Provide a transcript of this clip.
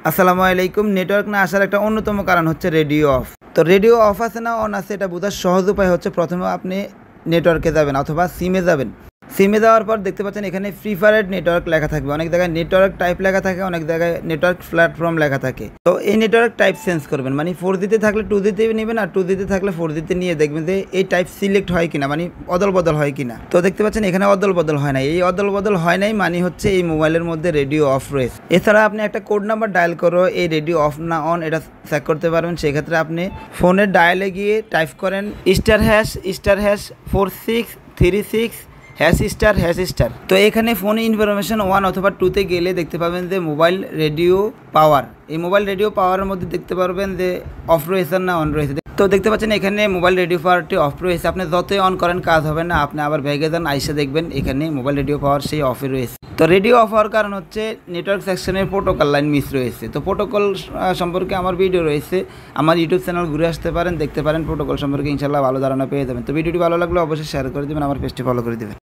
আসসালামু আলাইকুম। নেটওয়ার্ক না আসার একটা অন্যতম কারণ হচ্ছে রেডিও অফ। তো রেডিও অফ আছে না অন আছে এটা বোঝার সহজ উপায় হচ্ছে প্রথমে আপনি নেটওয়ার্কে যাবেন অথবা সিমে যাবেন। সিমে যাওয়ার পর দেখতে পাচ্ছেন এখানে প্রিফারেড নেটওয়ার্ক লেখা থাকবে, অনেক জায়গায় নেটওয়ার্ক টাইপ লেখা থাকে, অনেক জায়গায় নেটওয়ার্ক প্ল্যাটফর্ম লেখা থাকে। তো এই নেটওয়ার্ক টাইপ চেঞ্জ করবেন, মানে 4G থাকলে 2G নেবেন, আর 2G থাকলে 4G নিয়ে দেখবেন যে এই টাইপ সিলেক্ট হয় কিনা, মানে অদল বদল হয় কিনা। তো দেখতে পাচ্ছেন এখানে অদল বদল হয় না, এই অদল বদল হয় নাই মানে হচ্ছে এই মোবাইলের মধ্যে রেডিও অফ রয়েছে। এছাড়া আপনি একটা কোড নাম্বার ডায়াল করে এই রেডিও অফ না অন এটা চেক করতে পারবেন। সেক্ষেত্রে আপনি ফোনের ডায়ালে গিয়ে টাইপ করেন *#*4636 ##*। তো এখানে ফোন ইনফরমেশন 1 অথবা 2-তে গেলে দেখতে পাবেন যে মোবাইল রেডিও পাওয়ার, এই মোবাইল রেডিও পাওয়ারের মধ্যে দেখতে পারবেন যে অফ রয়েছে না অন রয়েছে। তো দেখতে পাচ্ছেন এখানে মোবাইল রেডিও পাওয়ারটি অফ রয়েছে, আপনি যতই অন করেন কাজ হবে না, আপনি আবার ভেগে যান আইসা দেখবেন এখানে মোবাইল রেডিও পাওয়ার সেই অফে রয়েছে। তো রেডিও অফ হওয়ার কারণ হচ্ছে নেটওয়ার্ক সেকশনের প্রোটোকল লাইন মিস রয়েছে। তো প্রোটোকল সম্পর্কে আমার ভিডিও রয়েছে, আমার ইউটিউব চ্যানেল ঘুরে আসতে পারেন, দেখতে পারেন প্রোটোকল সম্পর্কে, ইনশাল্লাহ ভালো ধারণা পেয়ে যাবেন। তো ভিডিওটি ভালো লাগলে অবশ্যই শেয়ার করে দেবেন, আমার পেজটি ফলো করে দেবেন।